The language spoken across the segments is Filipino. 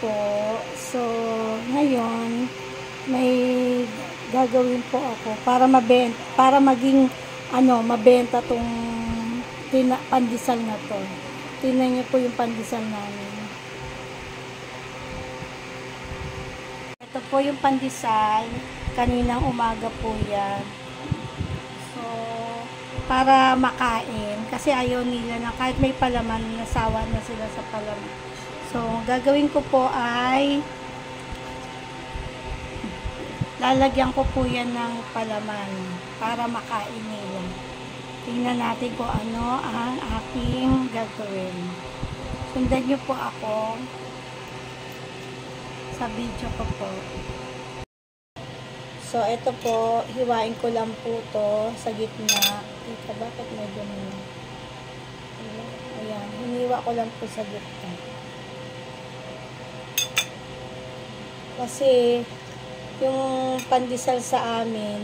Po. So, ngayon, may gagawin po ako para maging mabenta tong pandesal na to. Tingnan niyo po yung pandesal namin. Ito po yung pandesal. Kaninang umaga po yan. So, para makain. Kasi ayaw nila na kahit may palaman, nasawa na sila sa palaman. So, gagawin ko po ay lalagyan ko po yan ng palaman para makain nila. Tingnan natin kung ano ang aking gagawin. Sundan nyo po ako sa video ko po. So, ito po, hiwain ko lang po to sa gitna. Ito, bakit may ganun? Ayan, hiniwa ko lang po sa gitna. Kasi, yung pandesal sa amin,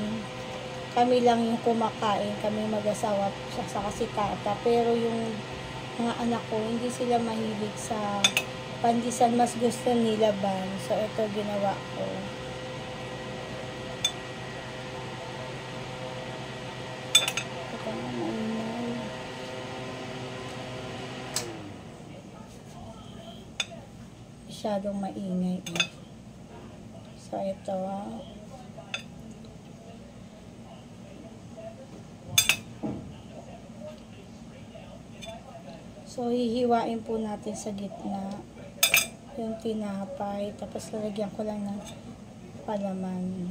kami lang yung kumakain, kami mag-asawa, saka si tata. Pero yung mga anak ko, hindi sila mahilig sa pandesal, mas gusto nila ban. So, ito ginawa ko. Masyadong maingay. So, ito. So, hihiwain po natin sa gitna yung tinapay. Tapos, lalagyan ko lang ng palaman.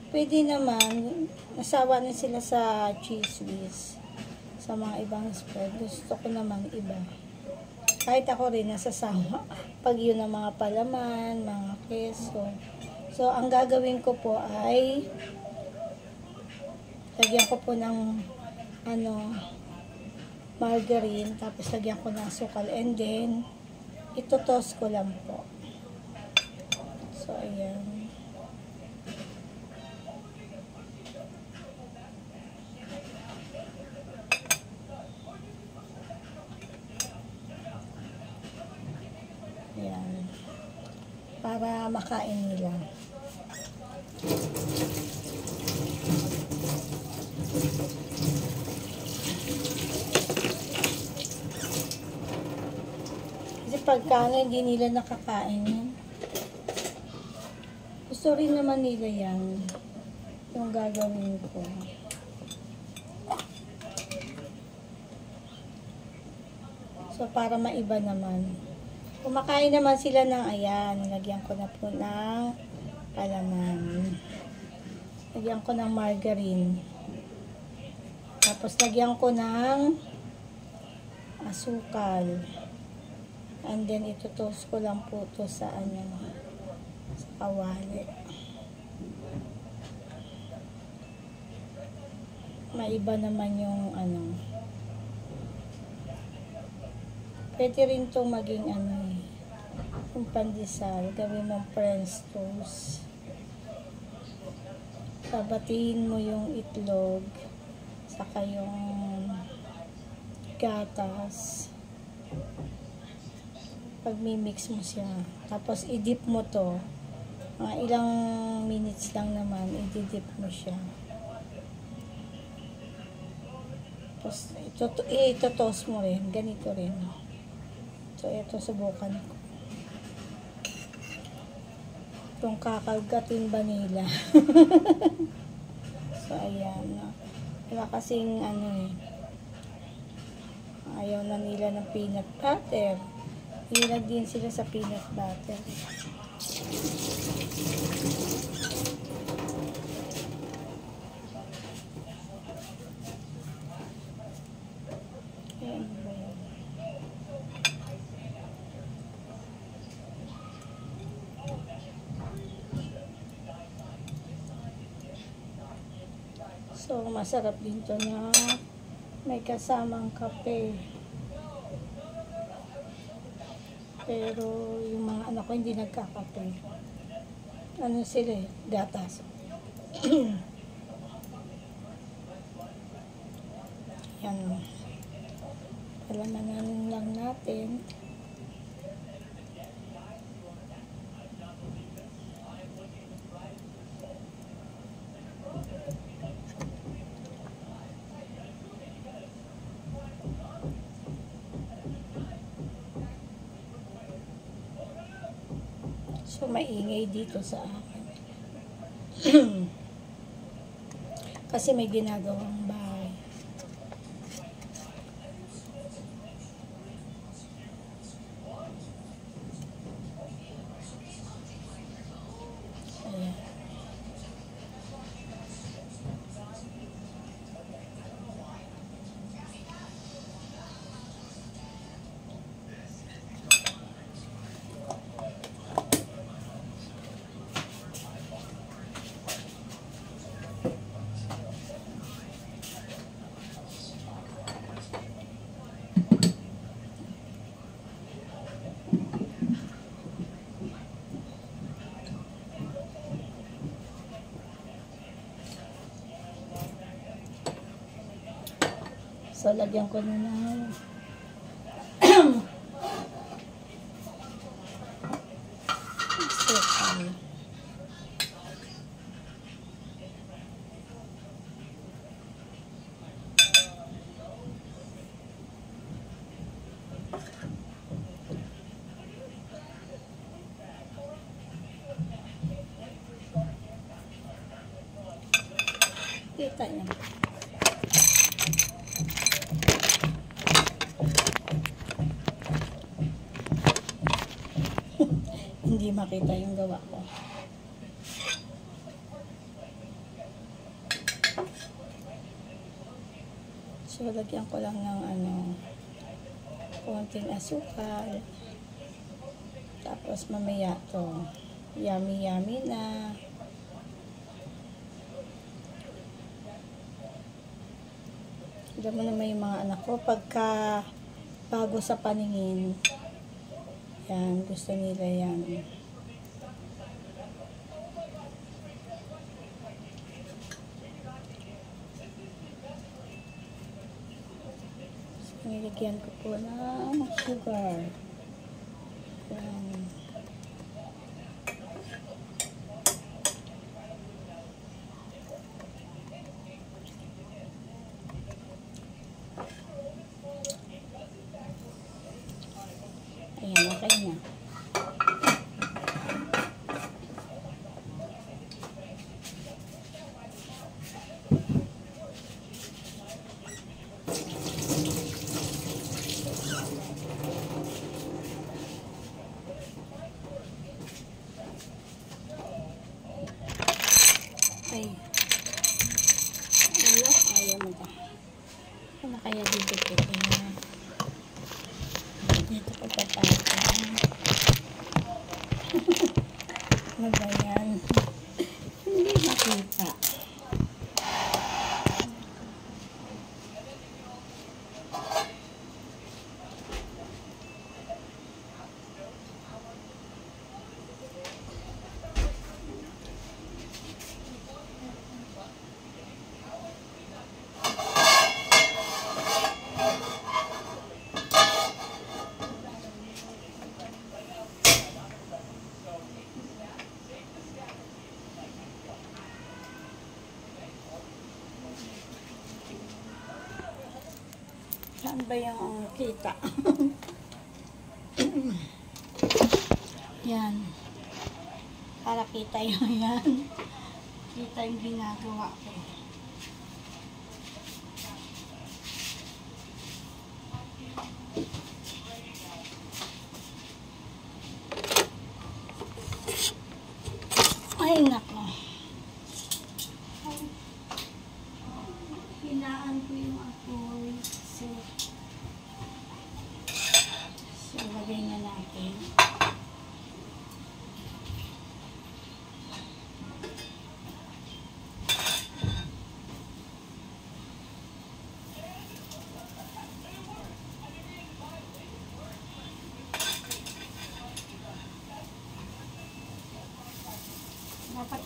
Pwede naman, nasawa na sila sa cheese whiz. Sa mga ibang spread. Gusto ko naman iba. Kahit ako rin nasasawa. Pag yun ang mga palaman, mga keso. So, ang gagawin ko po ay lagyan ko po ng margarine. Tapos, lagyan ko ng sukal. And then, itotos ko lang po. So, ayan. Ayan. Para makain nila. Kasi pagka hindi nila nakakain yan. Gusto rin naman nila yan. Yung gagawin ko. So, para maiba naman. Kumakain naman sila ng ayan. Lagyan ko na po ng palaman. Lagyan ko ng margarine. Tapos lagyan ko ng asukal. And then itutoast ko lang po to sa sa kawali. Maiba naman yung pwede rin itong maging yung pandesal. Gawin mong French toast. Babatiin mo yung itlog. Saka yung gatas. Pag-mimix mo siya. Tapos i-dip mo to. Mga ilang minutes lang naman, i-dip mo siya. Tapos ito-toast mo rin. Ganito rin. So, ito subukan ko. Itong kakagatin ba nila? So, ayan. Wala kasing ayaw na nila ng peanut butter. Hilag din sila sa peanut butter. Ayan ba yan? So, masarap din to na may kasamang kape. Pero, yung mga anak ko hindi nagkakape. Ano sila gatas. Yan. Palamanan lang natin. So, maingay dito sa akin. Kasi may ginagawang bahay. Ayan. So, lagyan ko na ng sukal. Kita niya. Hindi makita yung gawa ko. So, lagyan ko lang ng konting asukal. Tapos, mamaya to. Yummy na. Alam mo naman yung mga anak ko, pagka bago sa paningin, yan, gusto nila yan. So, nilagyan ko po ng sugar. Yan. Ayan, okay na. Ay. Ayaw mo ba? Ano kaya dito po na? Dito ko papatang. Ano ba yan? Hindi makita. Saan ba yung kita? Yan. Para kita yung yan. Kita yung ginagawa ko. Ay, nako. Hinaan ko yung apoy. So, lagay na natin. Dapat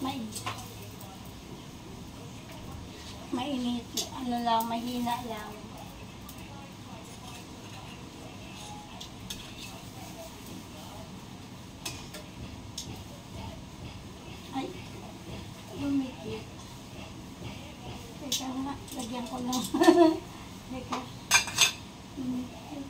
mainit. Ano lang, mahina lang. Ay, lumikit. Teka nga, lagyan ko na. Teka. Lumikit.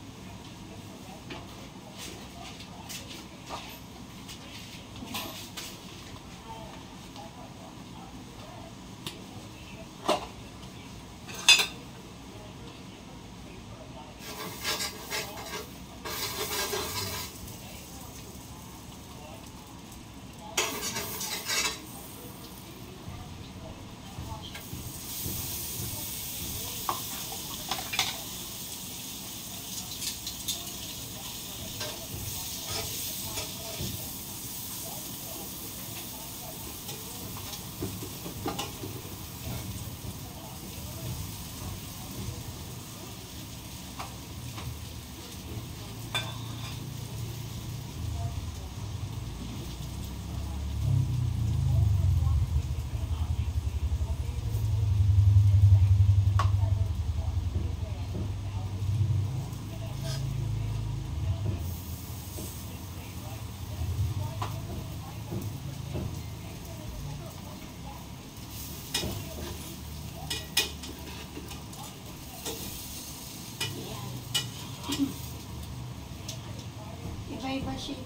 iba shape.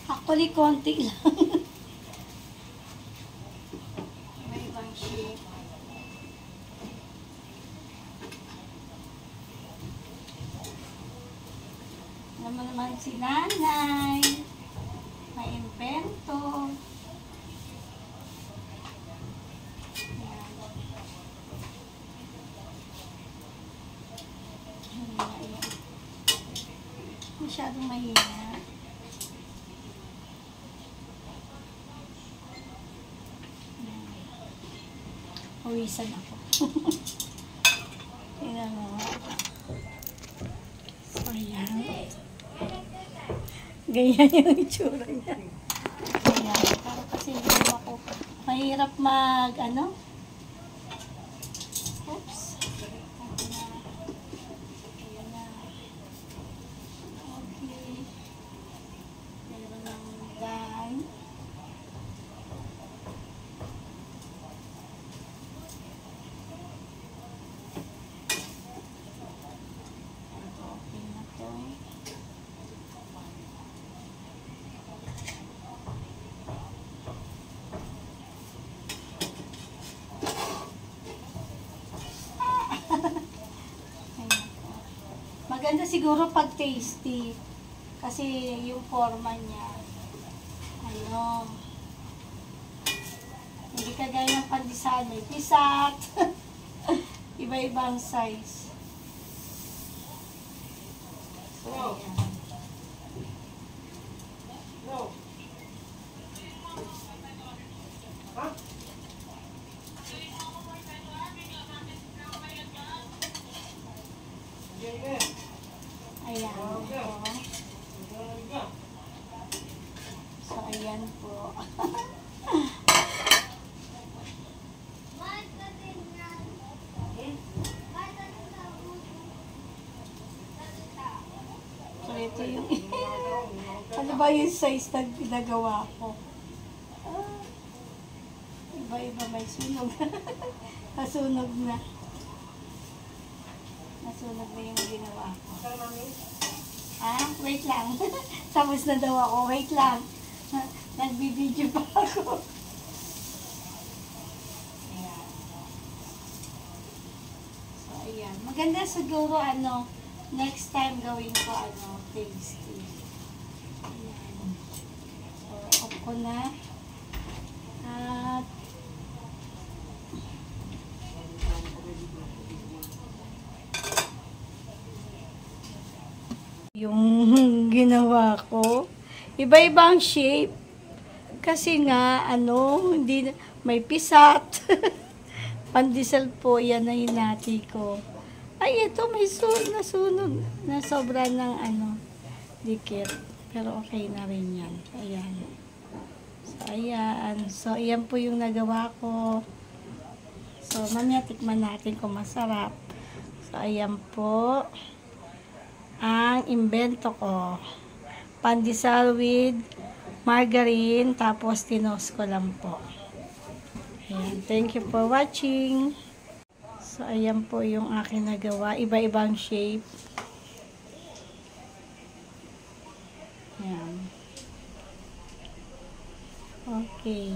Actually, konti lang. May ibang shape. Alam mo naman si nanay. May invento. Ayan. Masyadong mahina. Hawisan ako. Tingnan mo. So, ayan. Ganyan yung itsura niya. Ayan. Pero kasi hindi ako mahirap ano? Oops. Ayan na. Okay. Meron ng dan. Okay na to. Maganda siguro pag tasty. Kasi yung forma niya, ano, hindi kagaya ng pandesal, may pisat. Iba-ibang size. So, ayan. Ayan po. So, ayan po. So, ito yung ano ba yung size na pinagawa ko? Iba-iba may sunog. Nasunog na. Nasunog na yung ginawa ko. Wait lang. Tapos na daw ako. Wait lang. Nagbibideo pa ako. Ayan. So, ayan. Maganda siguro, next time gawin ko, tasty. Ayan. So, off ko na. At, yung ginawa ko, iba-ibang shape. Kasi nga, hindi, may pisat. Pandesal po, yan na hinati ko. Ay, ito, may nasunog. Na sobra ng, dikit. Pero okay na rin yan. Ayan. So, ayan. So, ayan po yung nagawa ko. So, mamaya tikman natin kung masarap. So, ayan po ang imbento ko. Pandesal with margarine, tapos tinos ko lang po. Ayan. Thank you for watching. So, ayan po yung aking nagawa. Iba-ibang shape. Ayan. Okay.